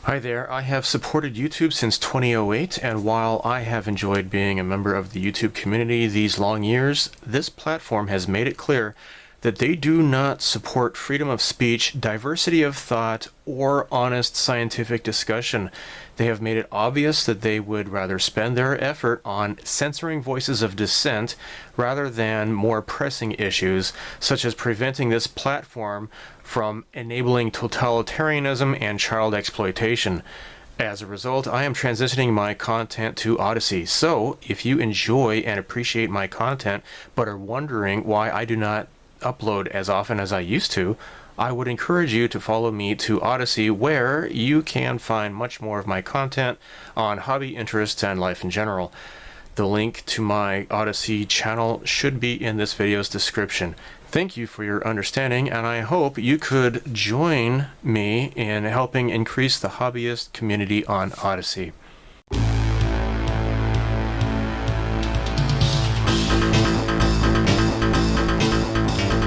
Hi there, I have supported YouTube since 2008, and while I have enjoyed being a member of the YouTube community these long years, this platform has made it clear that they do not support freedom of speech, diversity of thought, or honest scientific discussion. They have made it obvious that they would rather spend their effort on censoring voices of dissent rather than more pressing issues, such as preventing this platform from enabling totalitarianism and child exploitation. As a result, I am transitioning my content to Odysee. So, if you enjoy and appreciate my content, but are wondering why I do not upload as often as I used to, I would encourage you to follow me to Odysee, where you can find much more of my content on hobby interests and life in general. The link to my Odysee channel should be in this video's description. Thank you for your understanding, and I hope you could join me in helping increase the hobbyist community on Odysee.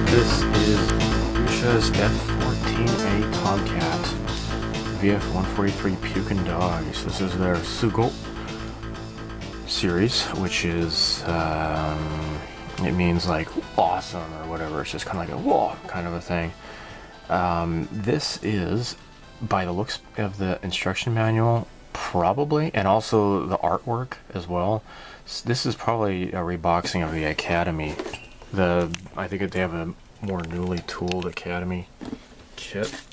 This is Doyusha's F-14A Tomcat VF 143 Pukin Dogs. This is their Sugo series, which is, it means like awesome or whatever. It's just kind of like a whoa kind of a thing. This is, by the looks of the instruction manual, probably, and also the artwork as well, this is probably a reboxing of the Academy. I think they have a more newly tooled Academy kit.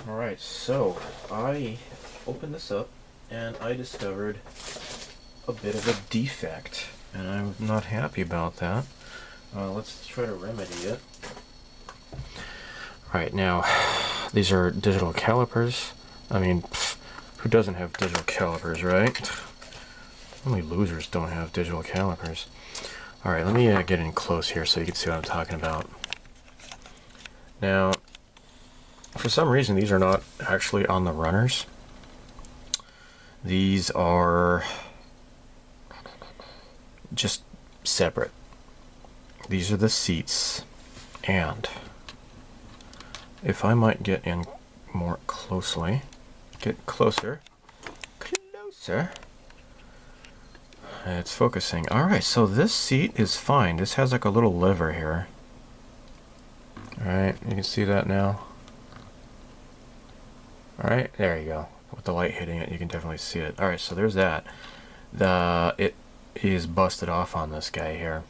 Alright, so I opened this up and I discovered a bit of a defect, and I'm not happy about that. Let's try to remedy it. Right, now, these are digital calipers. I mean, who doesn't have digital calipers, right? Only losers don't have digital calipers. Alright, let me get in close here so you can see what I'm talking about. Now, for some reason, these are not actually on the runners. These are just separate. These are the seats, and if I might get in more closely, get closer, it's focusing. Alright, so this seat is fine. This has like a little lever here. Alright, you can see that now. Alright, there you go. With the light hitting it, you can definitely see it. Alright, so there's that. It is busted off on this guy here.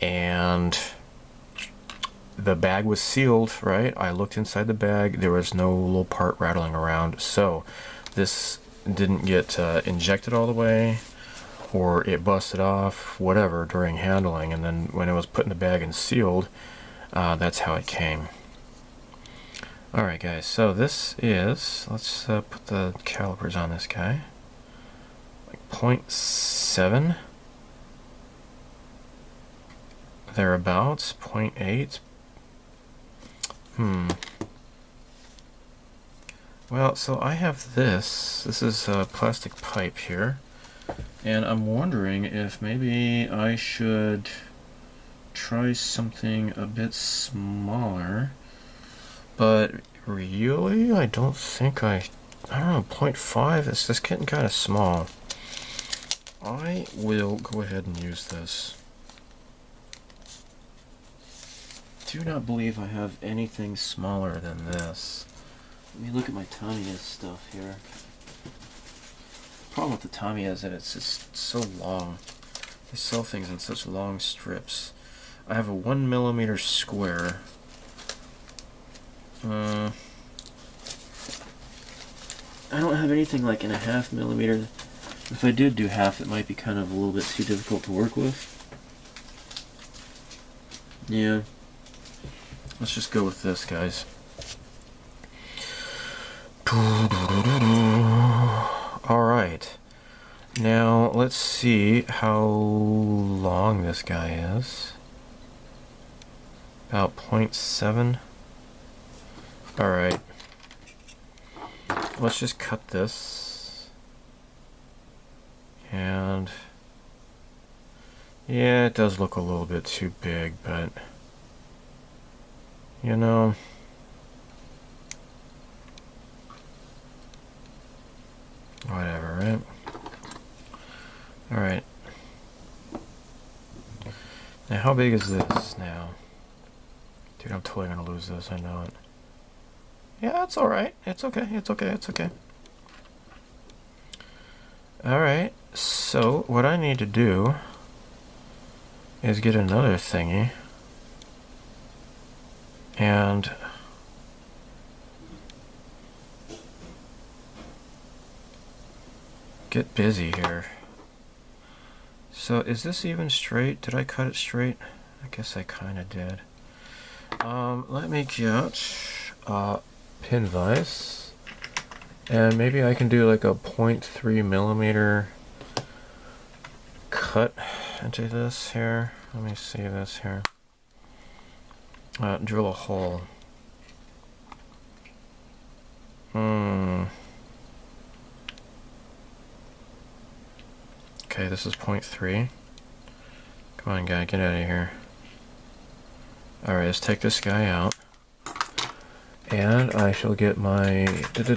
And the bag was sealed, right? I looked inside the bag. There was no little part rattling around. So this didn't get injected all the way, or it busted off, whatever, during handling. And then when it was put in the bag and sealed, that's how it came. Alright guys, so this is, let's put the calipers on this guy. Like 0.7. Thereabouts, 0.8. Well, so I have this. This is a plastic pipe here. And I'm wondering if maybe I should try something a bit smaller. But really, I don't think I don't know, 0.5, it's just getting kind of small. I will go ahead and use this. Do not believe I have anything smaller than this. Let me look at my Tamiya stuff here. The problem with the Tamiya is that it's just so long. They sell things in such long strips. I have a 1mm square. I don't have anything like in a 0.5 millimeter. If I did do half, it might be kind of a little bit too difficult to work with. Yeah. Let's just go with this, guys. Alright. Now, let's see how long this guy is. About 0.7. Alright. Let's just cut this. And yeah, it does look a little bit too big, but you know, right? Alright. Now, how big is this now? Dude, I'm totally gonna lose this, I know it. Yeah, that's alright. It's okay, it's okay, it's okay. Alright, so what I need to do is get another thingy. And get busy here. So is this even straight? Did I cut it straight? I guess I kind of did. Let me get pin vise, and maybe I can do like a 0.3 millimeter cut into this here. Let me see this here. Drill a hole. Okay, this is 0.3. Come on, guy, get out of here. Alright, let's take this guy out. And I shall get my... It's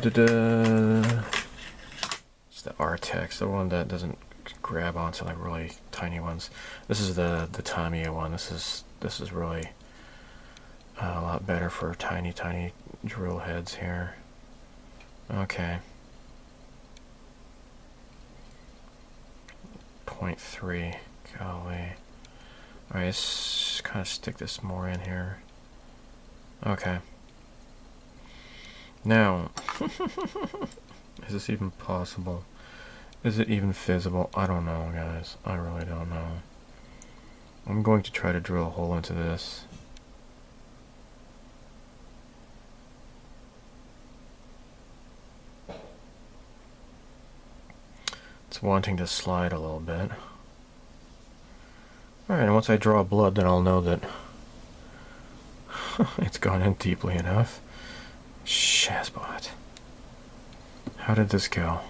the R-Tex, the one that doesn't grab onto like really tiny ones. This is the Tamiya one. This is really a lot better for tiny drill heads here. Okay. 0.3. Golly. Alright, let's kind of stick this more in here. Okay. Now, is this even possible? Is it even feasible? I don't know, guys. I really don't know. I'm going to try to drill a hole into this. It's wanting to slide a little bit. Alright, and once I draw blood, then I'll know that it's gone in deeply enough. Shazbot. How did this go?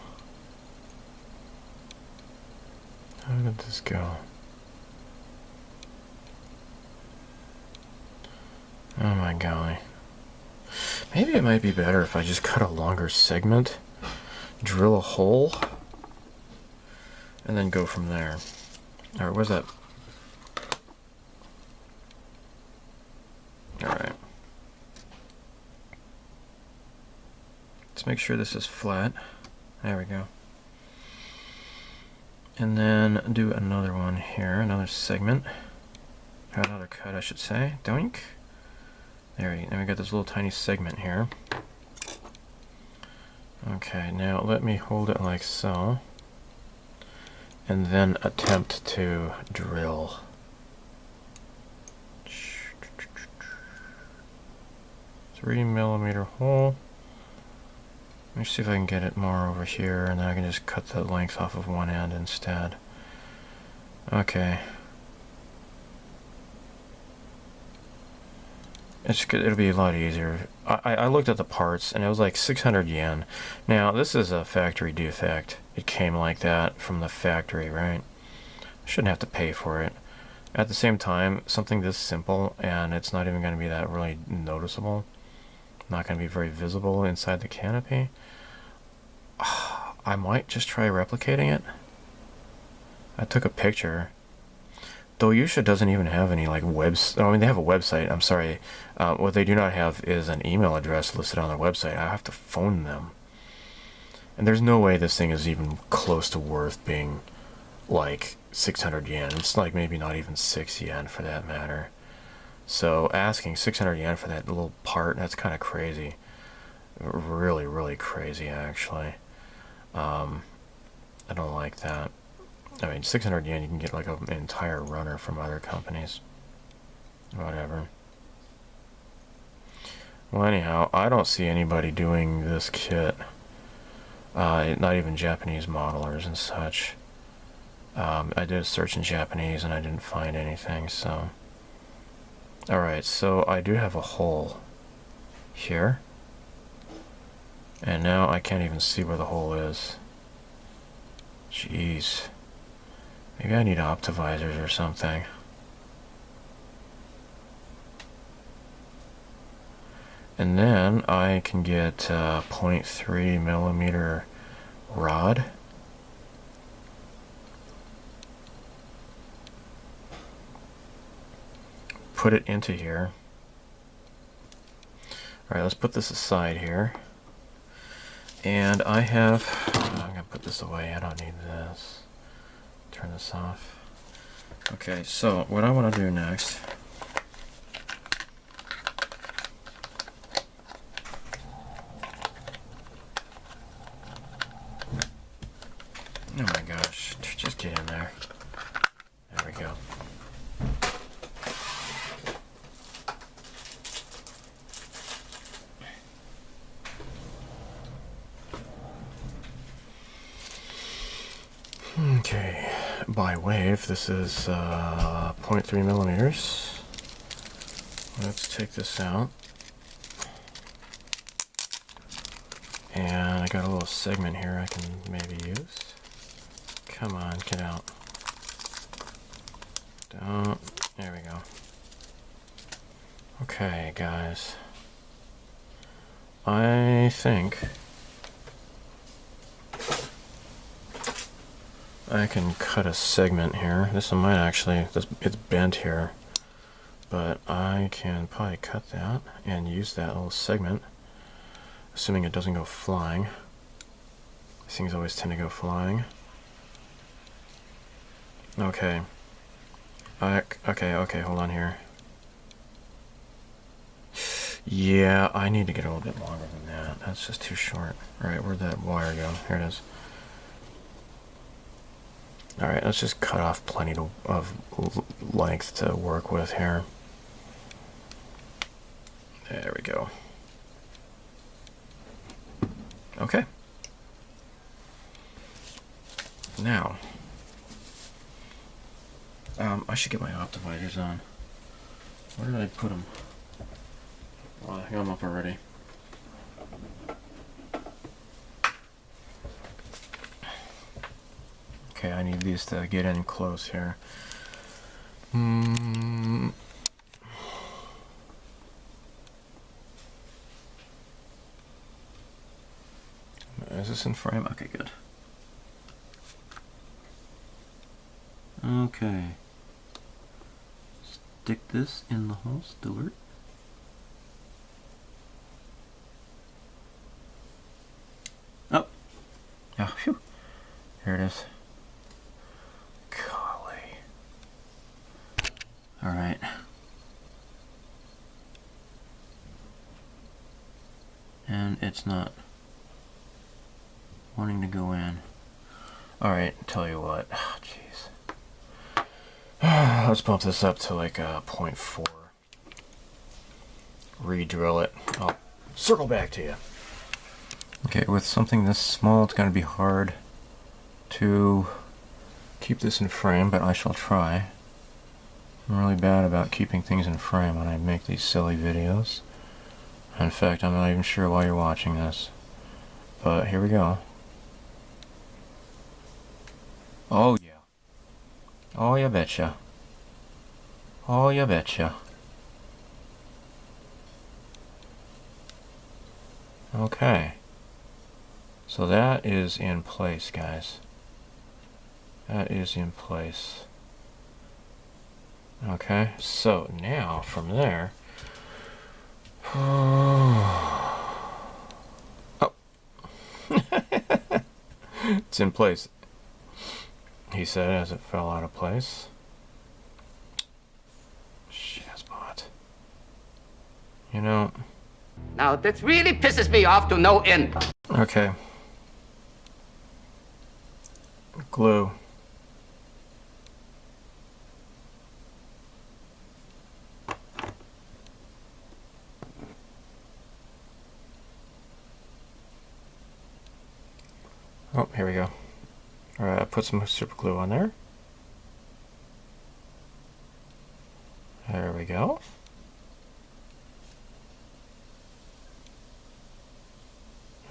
How did this go? Oh my golly. Maybe it might be better if I just cut a longer segment, drill a hole, and then go from there. Alright, where's that? Alright. Let's make sure this is flat. There we go. And then do another one here, another segment. Or another cut, I should say. Doink. There we got this little tiny segment here. Okay, now let me hold it like so. And then attempt to drill. 3 millimeter hole. Let me see if I can get it more over here, and then I can just cut the length off of one end instead. Okay. It'll be a lot easier. I looked at the parts, and it was like 600 yen. Now, this is a factory defect. It came like that from the factory, right? I shouldn't have to pay for it. At the same time, something this simple, and it's not even going to be that really noticeable. Not going to be very visible inside the canopy. I might just try replicating it. I took a picture. Doyusha doesn't even have any like webs. I mean, they have a website. I'm sorry. What they do not have is an email address listed on their website. I have to phone them. And there's no way this thing is even close to worth being like 600 yen. It's like maybe not even 6 yen for that matter. So asking 600 yen for that little part, that's kind of crazy. Really, really crazy, actually. I don't like that. I mean, 600 yen, you can get like an entire runner from other companies. Whatever. Well, anyhow, I don't see anybody doing this kit. Not even Japanese modelers and such. I did a search in Japanese and I didn't find anything, so... Alright, so I do have a hole here. And now I can't even see where the hole is. Jeez. Maybe I need optivisors or something. And then I can get a 0.3 millimeter rod put it into here. Alright, let's put this aside here. And I have, I'm going to put this away, I don't need this. Turn this off. Okay, so what I want to do next, oh my gosh, just get in there. There we go. Okay, by wave, this is 0.3 millimeters. Let's take this out. And I got a little segment here I can maybe use. Come on, get out. Don't. There we go. Okay, guys. I think I can cut a segment here. This one might actually, it's bent here, but I can probably cut that and use that little segment, assuming it doesn't go flying. These things always tend to go flying. Okay. Okay, hold on here. Yeah, I need to get a little bit longer than that. That's just too short. Alright, where'd that wire go? Here it is. Alright, let's just cut off plenty of length to work with here. There we go. Okay. Now, I should get my optimisers on. Where did I put them? Oh, I got them up already. Okay, I need these to get in close here. Is this in frame? Okay, good. Okay. Stick this in the hole, Stuart. Oh. Oh, phew. Here it is. Golly. Alright. And it's not wanting to go in. Alright, tell you what. Oh, jeez. Let's bump this up to like 0.4. Re-drill it. I'll circle back to you. Okay, with something this small, it's going to be hard to keep this in frame, but I shall try. I'm really bad about keeping things in frame when I make these silly videos. In fact, I'm not even sure why you're watching this. But here we go. Oh yeah. Oh, you betcha. Oh, you betcha. Okay. So that is in place, guys. That is in place. Okay, so now from there... Oh. It's in place, he said as it fell out of place. Shazbot. You know... Now this really pisses me off to no end. Okay. Glue. Oh, here we go. Alright, I put some super glue on there. There we go.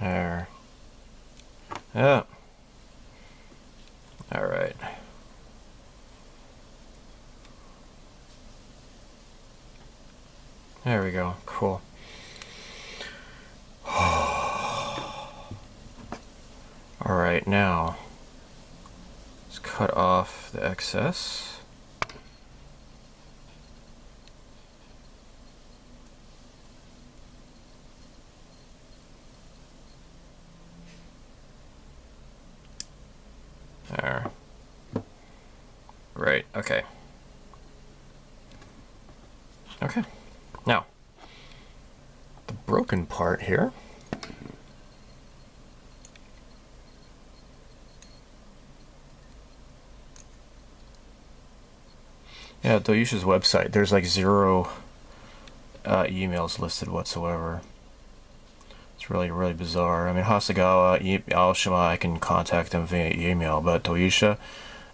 There. Yeah. Alright. There we go. Cool. Alright, now let's cut off the excess. There. Great, okay. Okay, now, the broken part here. Yeah, Doyusha's website, there's like 0 emails listed whatsoever. It's really, really bizarre. I mean, Hasagawa, Aoshima, I can contact them via email, but Doyusha,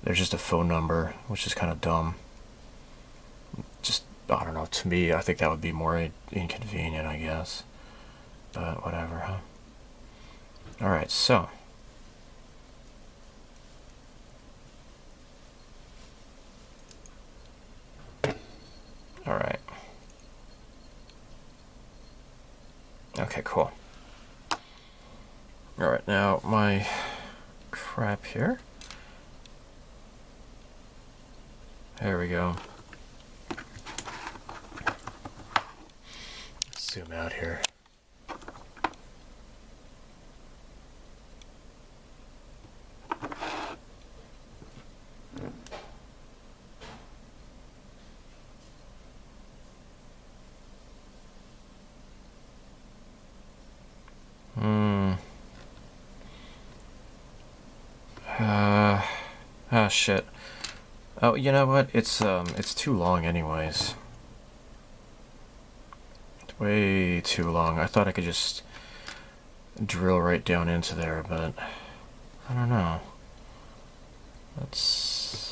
there's just a phone number, which is kind of dumb. Just, I don't know, to me, I think that would be more inconvenient, I guess. But whatever, huh? Alright, so. Alright. Okay, cool. Alright, now my crap here. There we go. Let's zoom out here. Ah, shit. Oh, you know what? It's too long anyways. It's way too long. I thought I could just drill right down into there, but I don't know. Let's...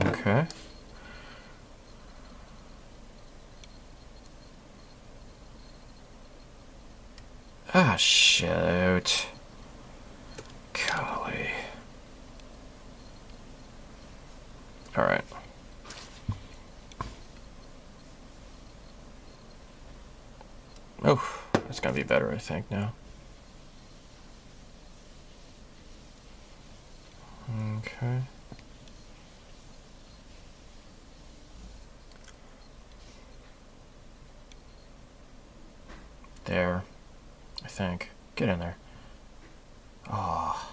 Okay. Ah, shoot. Golly. Alright. Oh, that's gonna be better, I think, now. Okay. There. I think. Get in there. Oh.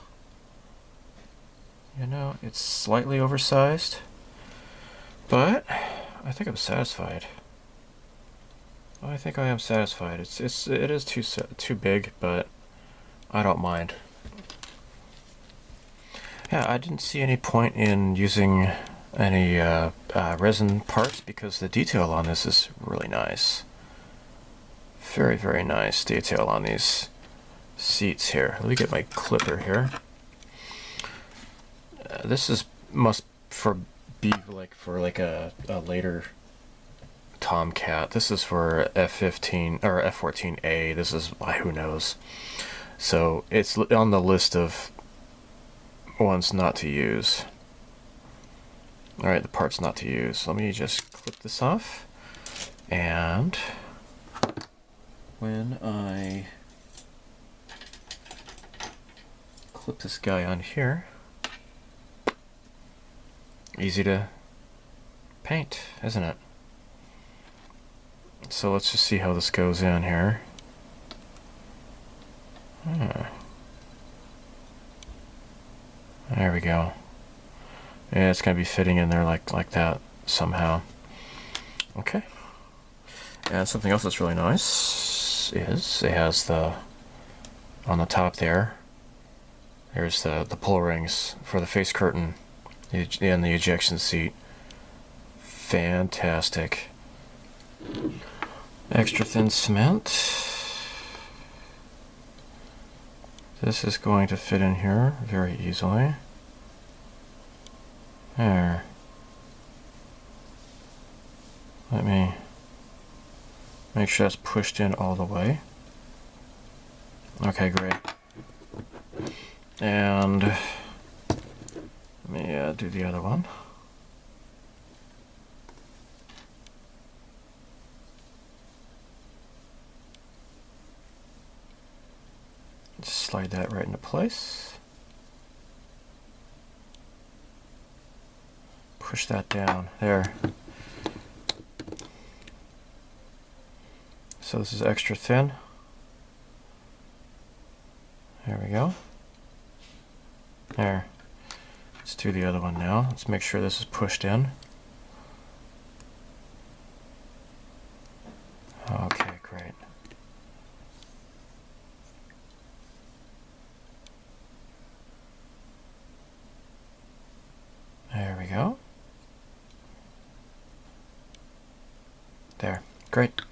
You know, it's slightly oversized, but I think I'm satisfied. I think I am satisfied. It is too big, but I don't mind. Yeah, I didn't see any point in using any resin parts because the detail on this is really nice. Very, very nice detail on these seats here. Let me get my clipper here. This must be for a later Tomcat. This is for F-15 or F-14A. This is who knows. So it's on the list of ones not to use. All right, the parts not to use. Let me just clip this off, and when I clip this guy on here, easy to paint, isn't it? So let's just see how this goes in here. There we go. Yeah, it's gonna be fitting in there like that somehow. Okay. And something else that's really nice is it has the on the top there. There's the pull rings for the face curtain and the ejection seat. Fantastic. Extra thin cement. This is going to fit in here very easily. There. Let me make sure that's pushed in all the way. Okay, great. And let me do the other one. Just slide that right into place. Push that down. There. So this is extra thin. There we go. There. Let's do the other one now. Let's make sure this is pushed in. Okay, great. There we go. There. Great.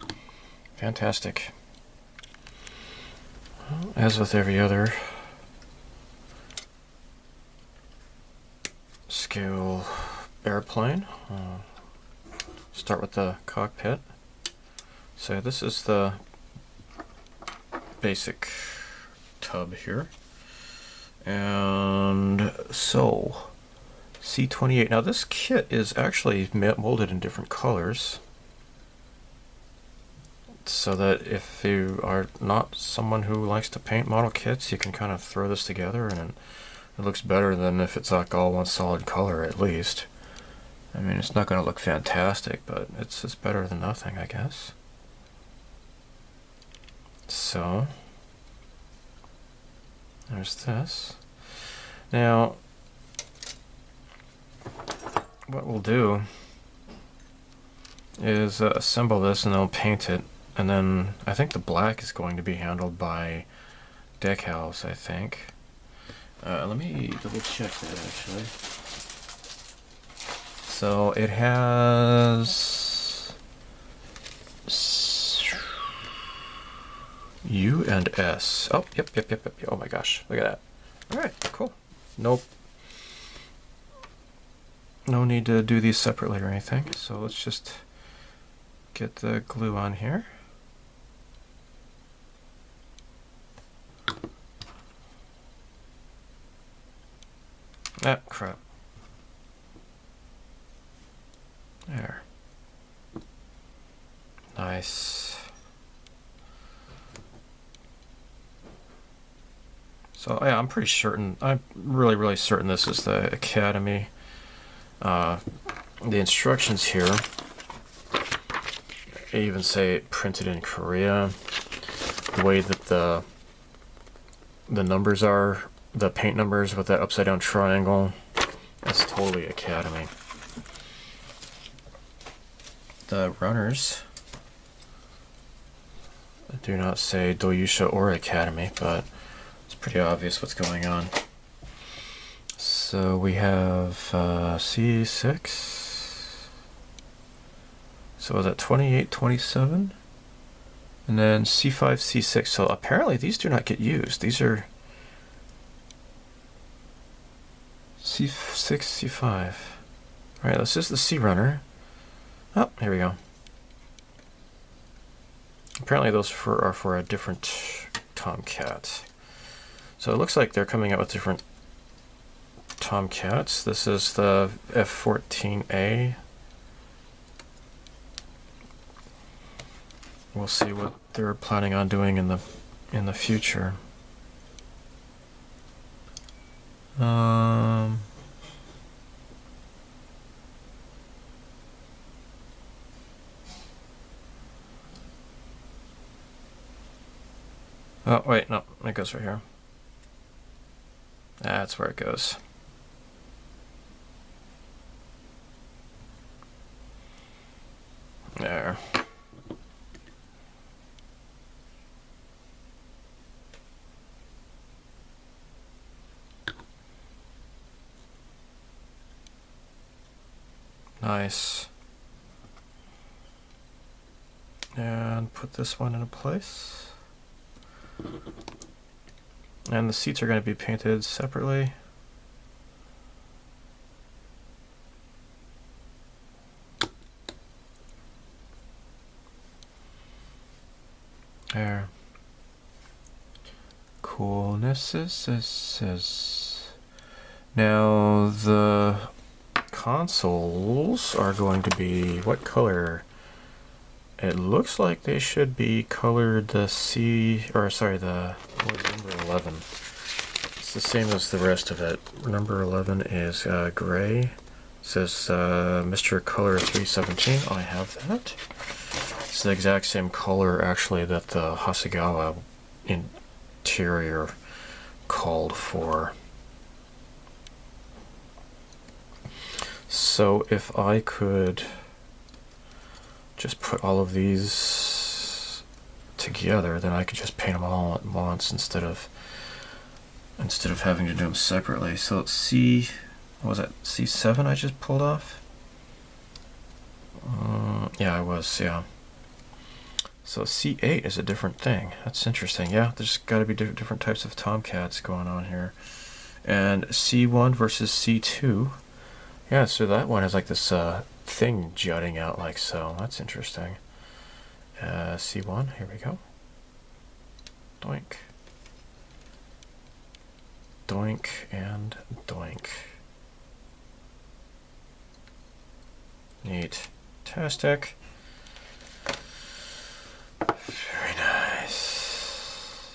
Fantastic. Well, as with every other scale airplane, start with the cockpit. So this is the basic tub here. And so C-28. Now this kit is actually molded in different colors, so that if you are not someone who likes to paint model kits, you can kind of throw this together and it looks better than if it's like all one solid color, at least. I mean, it's not going to look fantastic, but it's better than nothing, I guess. So there's this. Now what we'll do is assemble this and then paint it, and then I think the black is going to be handled by decals, I think. Let me double check that actually. So it has U and S. Oh, yep. Oh my gosh, look at that. All right, cool. Nope. No need to do these separately or anything. So let's just get the glue on here. Ah, crap. There. Nice. So yeah, I'm pretty certain, I'm really certain this is the Academy. The instructions here, they even say printed in Korea. The way that the numbers are, the paint numbers with that upside down triangle, that's totally Academy. The runners do not say Doyusha or Academy, but it's pretty obvious what's going on. So we have C6. So is that 28, 27? And then C5, C6. So apparently these do not get used. These are C6, C5. Alright, this is the C runner. Oh, here we go. Apparently those are for a different Tomcat. So it looks like they're coming out with different Tomcats. This is the F-14A. We'll see what they're planning on doing in the future. Oh wait, no, it goes right here. That's where it goes. There. Nice. And put this one into place. And the seats are going to be painted separately. There. Coolness is. Now the consoles are going to be what color? It looks like they should be colored the what is number 11? It's the same as the rest of it. Number 11 is gray. It says Mr. Color 317. I have that. It's the exact same color, actually, that the Hasegawa interior called for. So if I could just put all of these together, then I could just paint them all at once instead of having to do them separately. So C, what was that, C7 I just pulled off? Yeah, I was, yeah. So C8 is a different thing. That's interesting. Yeah, there's got to be different types of Tomcats going on here. And C1 versus C2. Yeah, so that one has like this thing jutting out like so. That's interesting. C1, here we go. Doink. Doink and doink. Neat. Fantastic. Very nice.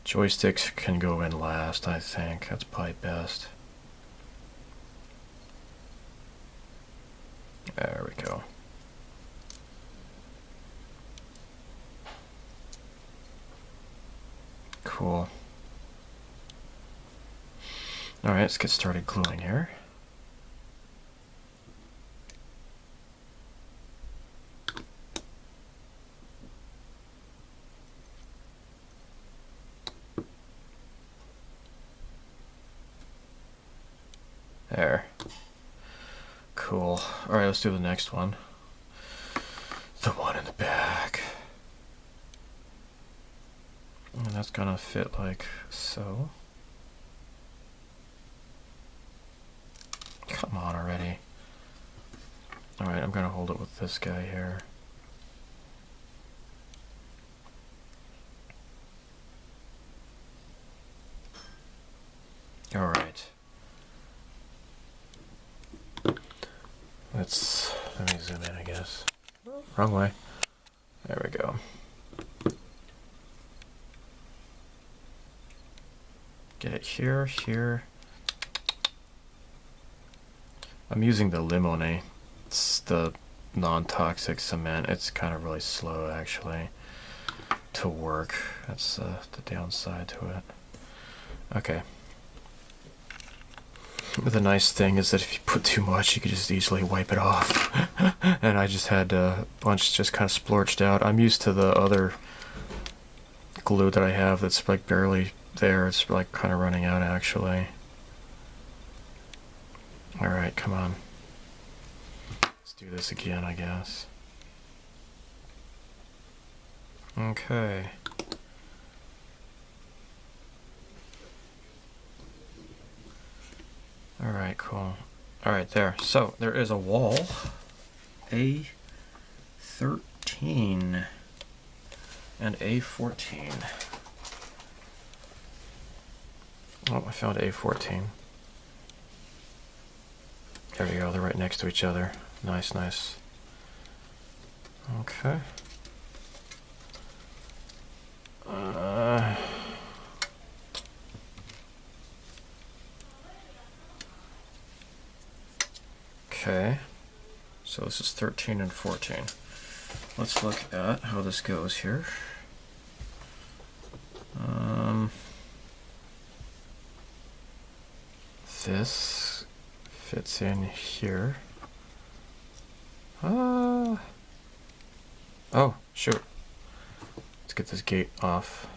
Joysticks can go in last, I think. That's probably best. There we go. Cool. Alright, let's get started gluing here. There. Cool. Alright, let's do the next one. The one in the back. And that's gonna fit like so. Come on already. Alright, I'm gonna hold it with this guy here. Alright. Let me zoom in, I guess. Wrong way. There we go. Get it here, here. I'm using the Limone. It's the non-toxic cement. It's kind of really slow, actually, to work. That's the downside to it. Okay. The nice thing is that if you put too much, you can just easily wipe it off. And I just had a bunch just kind of splorched out. I'm used to the other glue that I have that's like barely there. It's like kind of running out, actually. Alright, come on. Let's do this again, I guess. Okay. Alright, cool. Alright, there. So, there is a wall. A13 and A14. Oh, I found A14. There we go, they're right next to each other. Nice, nice. Okay. Okay. So this is 13 and 14. Let's look at how this goes here. This fits in here. Oh, shoot. Let's get this gate off.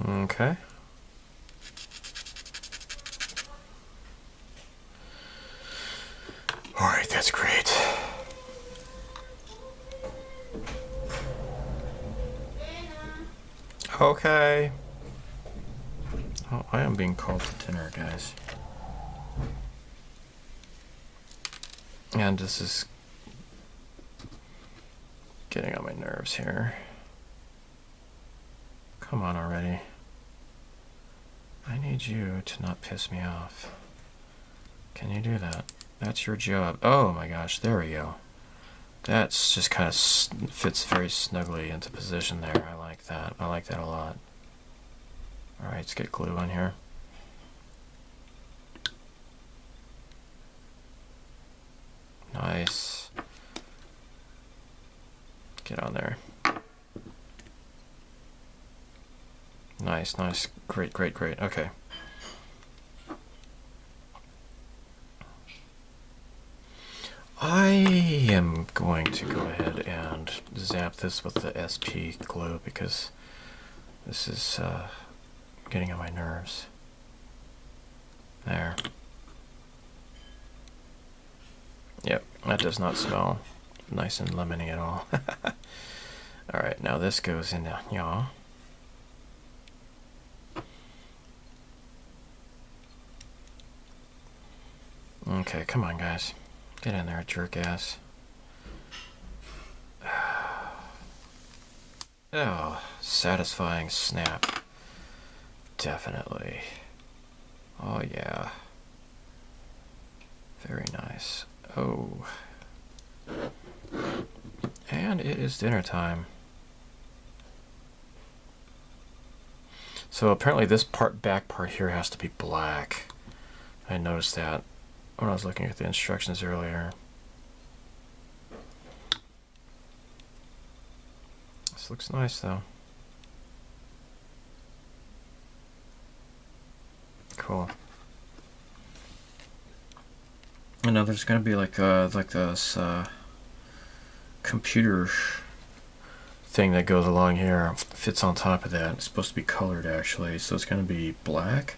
Okay. All right, that's great. Okay. Oh, I am being called to dinner, guys. And this is getting on my nerves here. Come on already. I need you to not piss me off. Can you do that? That's your job. Oh my gosh, there we go. That's just kind of fits very snugly into position there. I like that. I like that a lot. Alright, let's get glue on here. Nice. Get on there. Nice, nice. Great, great, great. Okay. I am going to go ahead and zap this with the SP glue because this is getting on my nerves. There. Yep, that does not smell nice and lemony at all. Alright, now this goes in there. Yeah. Okay, come on, guys. Get in there, jerk ass. Oh, satisfying snap. Definitely. Oh, yeah. Very nice. Oh. And it is dinner time. So apparently this back part here has to be black. I noticed that when I was looking at the instructions earlier. This looks nice though. Cool. And now there's gonna be like this computer thing that goes along here, fits on top of that. It's supposed to be colored actually, so it's gonna be black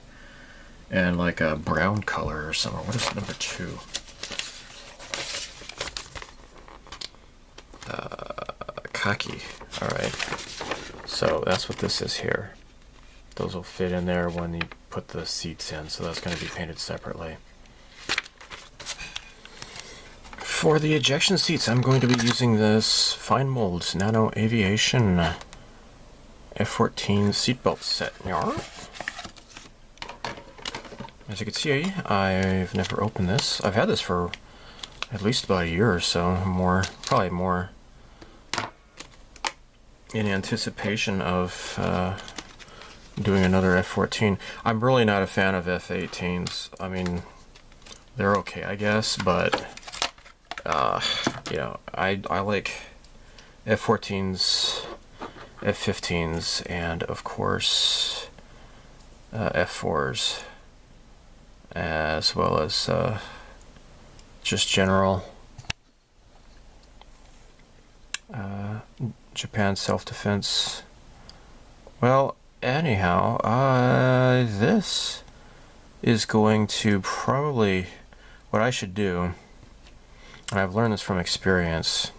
and like a brown color or something. What is number 2? Khaki. Alright. So that's what this is here. Those will fit in there when you put the seats in, so that's going to be painted separately. For the ejection seats, I'm going to be using this Fine Molds Nano Aviation F-14 seatbelt set. As you can see, I've never opened this. I've had this for at least about a year or so, probably more, in anticipation of doing another F-14. I'm really not a fan of F-18s. I mean, they're okay, I guess, but you know, I like F-14s, F-15s, and of course F-4s, as well as just general Japan self-defense. Well, anyhow, this is going to probably, what I should do, and I've learned this from experience,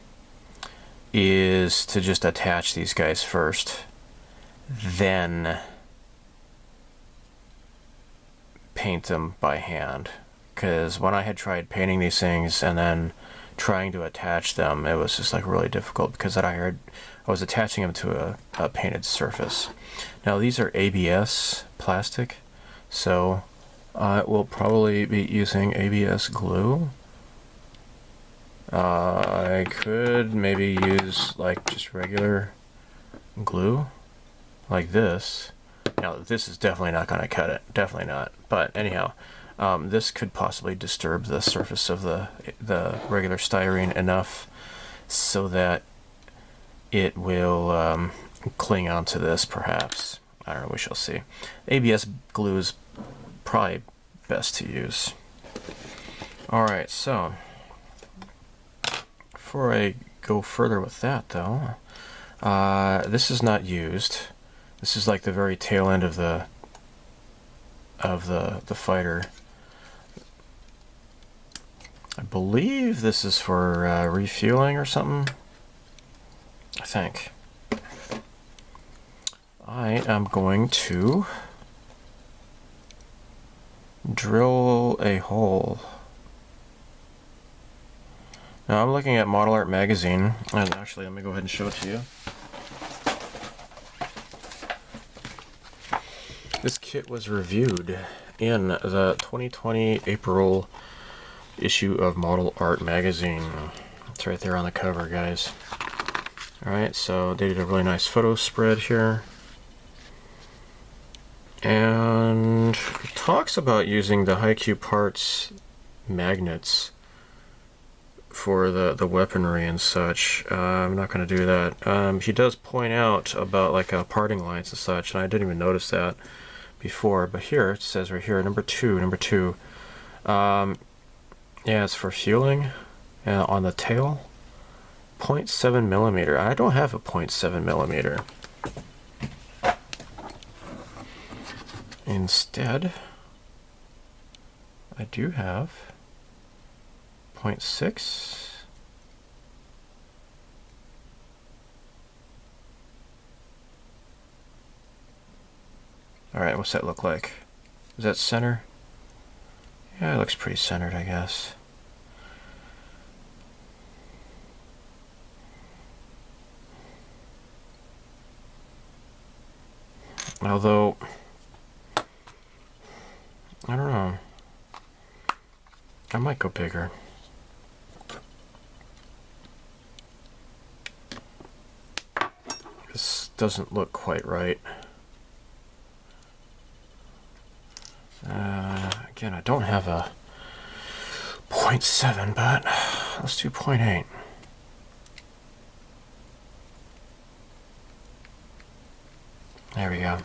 is to just attach these guys first, then paint them by hand. Because when I had tried painting these things and then trying to attach them, it was just like really difficult because I was attaching them to a painted surface. Now these are ABS plastic, so I will probably be using ABS glue. I could maybe use like just regular glue like this. Now this is definitely not going to cut it, definitely not, but anyhow, this could possibly disturb the surface of the regular styrene enough so that it will cling onto this, perhaps. I don't know, we shall see. ABS glue is probably best to use. Alright, so before I go further with that though, this is not used. This is like the very tail end of the fighter. I believe this is for refueling or something. I think. I am going to drill a hole. Now I'm looking at Model Art Magazine, and actually let me go ahead and show it to you. This kit was reviewed in the 2020 April issue of Model Art Magazine. It's right there on the cover, guys. Alright, so they did a really nice photo spread here. And it talks about using the Haiku parts magnets for the weaponry and such. I'm not going to do that. He does point out about like parting lines and such, and I didn't even notice that before. But here, it says right here, number two. Yeah, it's for fueling on the tail. 0.7 millimeter. I don't have a 0.7 millimeter. Instead, I do have 0.6. Alright, what's that look like? Is that center? Yeah, it looks pretty centered, I guess. Although, I don't know. I might go bigger. This doesn't look quite right. Again, I don't have a 0.7, but let's do 0.8. There we go.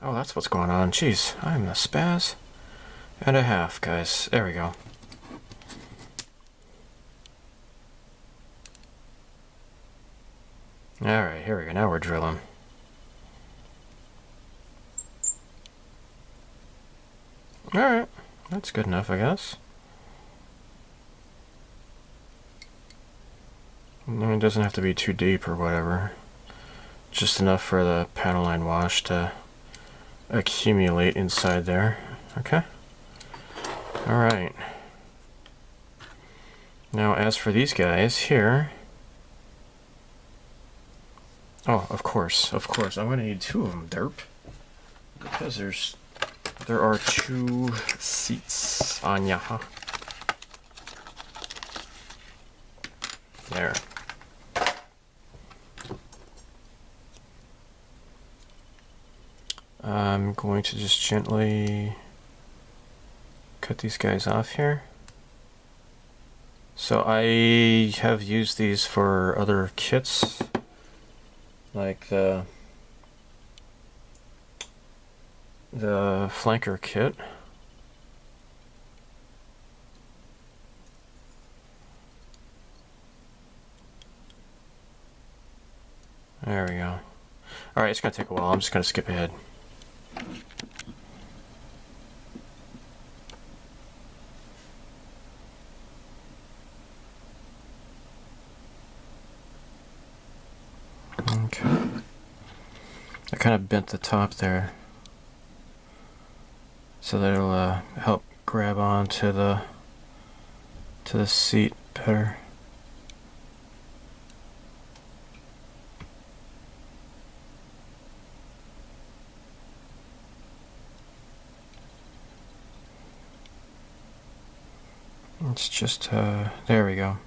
Oh, that's what's going on. Jeez, I'm a spaz and a half, guys. There we go. Alright, here we go. Now we're drilling. Alright, that's good enough, I guess. It doesn't have to be too deep or whatever. Just enough for the panel line wash to accumulate inside there. Okay. Alright. Now, as for these guys here... Oh, of course. I'm going to need two of them, derp. Because there are two seats on ya, huh? There. I'm going to just gently cut these guys off here. So I have used these for other kits, like the flanker kit. There we go. Alright, it's going to take a while. I'm just going to skip ahead. Okay. I kind of bent the top there so that it'll help grab on to the seat better. It's just, there we go.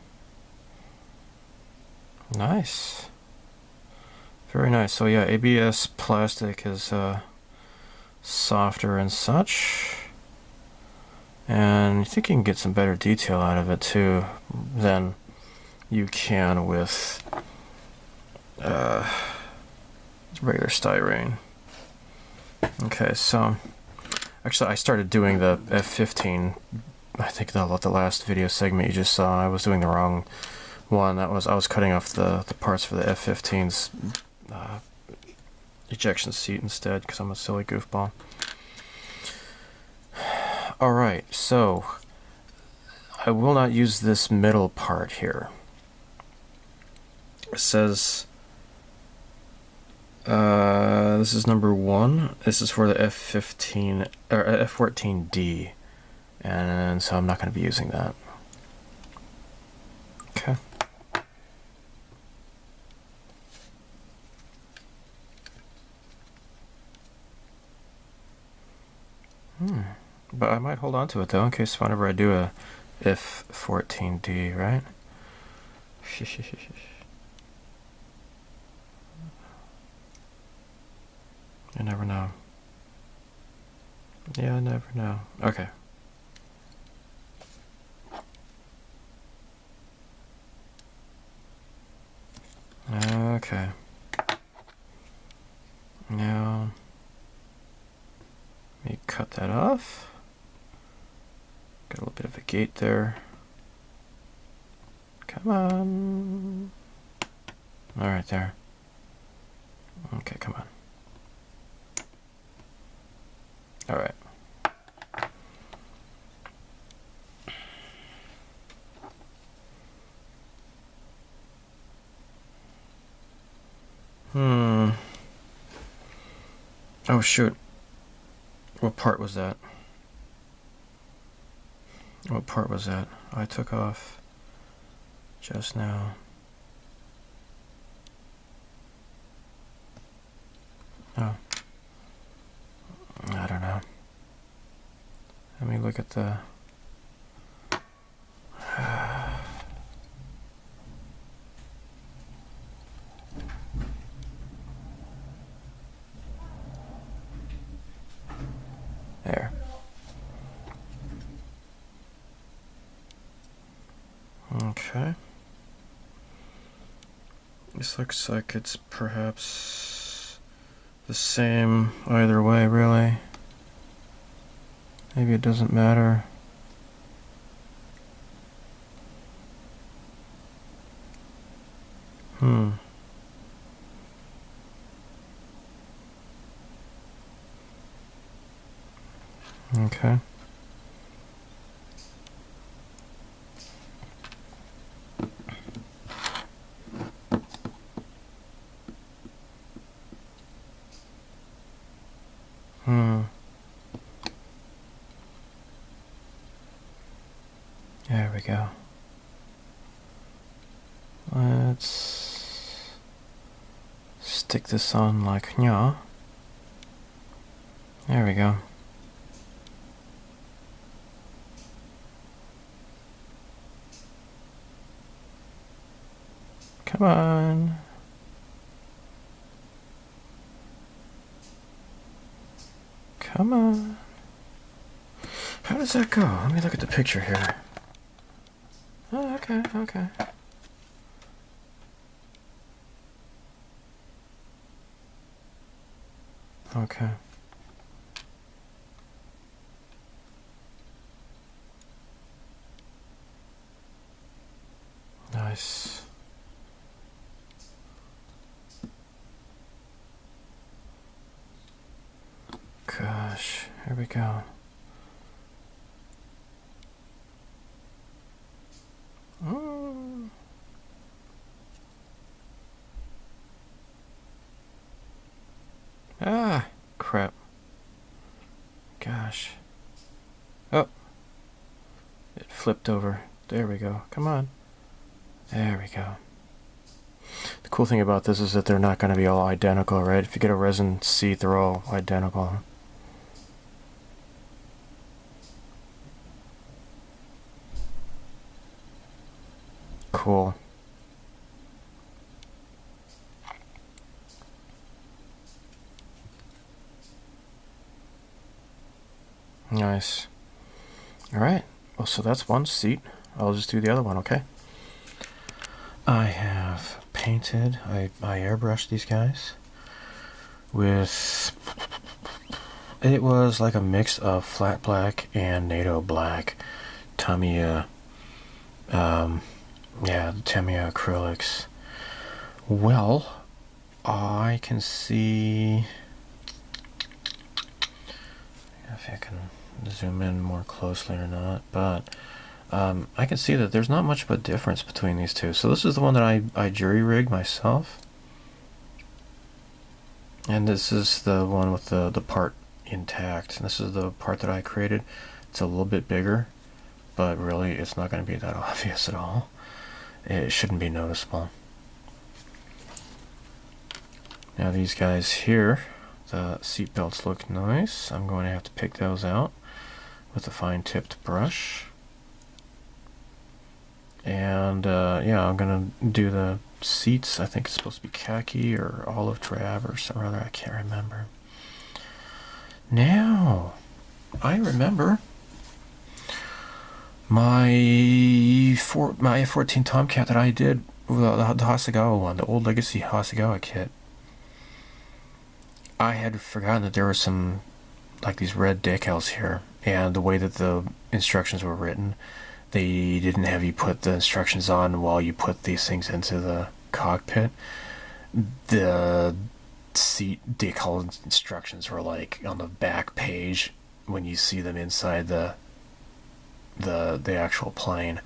Nice. Very nice. So yeah, ABS plastic is softer and such. And I think you can get some better detail out of it too than you can with regular styrene. Okay, so actually I started doing the F-15. I think the last video segment you just saw, I was doing the wrong one. I was cutting off the parts for the F-15's ejection seat instead because I'm a silly goofball. Alright, so I will not use this middle part here. It says This is number 1. This is for the F-15 or F-14D, and so I'm not going to be using that. Okay. But I might hold on to it though in case whenever I do a F-14D, right? You never know. Yeah, I never know. Okay. Okay. Now, let me cut that off. Got a little bit of a gate there. Come on. All right, there. Okay, come on. All right. Oh, shoot. What part was that? What part was that? I took off just now. Oh. I don't know. Let me look at the... There. Okay. This looks like it's perhaps the same either way, really. Maybe it doesn't matter. Okay. There we go. Let's stick this on like nya. There we go. Come on. Come on. How does that go? Let me look at the picture here. Oh, okay, okay. Okay. Nice. Gosh, here we go. Ah, crap. Gosh. Oh. It flipped over. There we go. Come on. There we go. The cool thing about this is that they're not going to be all identical, right? If you get a resin seat, they're all identical. Cool. Nice. Alright, well, so that's one seat. I'll just do the other one, okay? I have painted, I airbrushed these guys with, it was like a mix of flat black and NATO black Tamiya, yeah, the Tamiya acrylics. Well, I can see, if I can zoom in more closely or not, but I can see that there's not much of a difference between these two. So this is the one that I jury rigged myself. And this is the one with the part intact. And this is the part that I created. It's a little bit bigger, but really it's not going to be that obvious at all. It shouldn't be noticeable. Now these guys here, the seat belts look nice. I'm going to have to pick those out with a fine-tipped brush. And yeah, I'm going to do the seats. I think it's supposed to be khaki or olive drab or something or other. I can't remember. Now, I remember my F-14 Tomcat that I did, the Hasegawa one, the old Legacy Hasegawa kit. I had forgotten that there were some, like these red decals here, and the way that the instructions were written, they didn't have you put the instructions on while you put these things into the cockpit. The seat decal instructions were like on the back page when you see them inside the actual plane.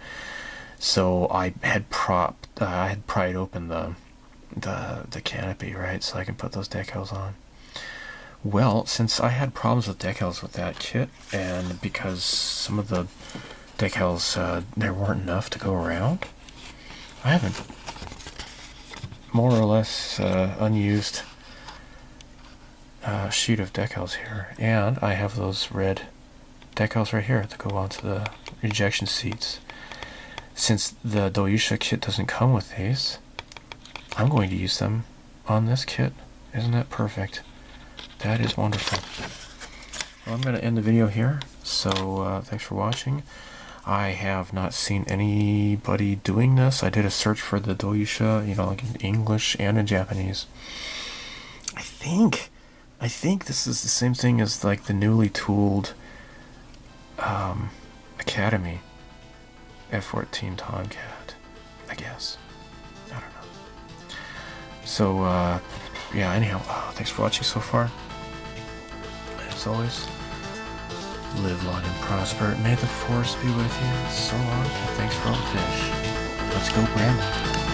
So I had pried open the canopy, right, so I can put those decals on. Well, since I had problems with decals with that kit, and because some of the decals, there weren't enough to go around, I have a more or less unused sheet of decals here, and I have those red decals right here that go onto the ejection seats. Since the Doyusha kit doesn't come with these, I'm going to use them on this kit. Isn't that perfect? That is wonderful. Well, I'm going to end the video here, so thanks for watching. I have not seen anybody doing this. I did a search for the Doyusha, you know, like in English and in Japanese. I think this is the same thing as like the newly tooled Academy F-14 Tomcat, I guess. I don't know. So, yeah, anyhow, thanks for watching so far. As always, live long and prosper. May the force be with you. So long, and thanks for all the fish. Let's go, Grandma.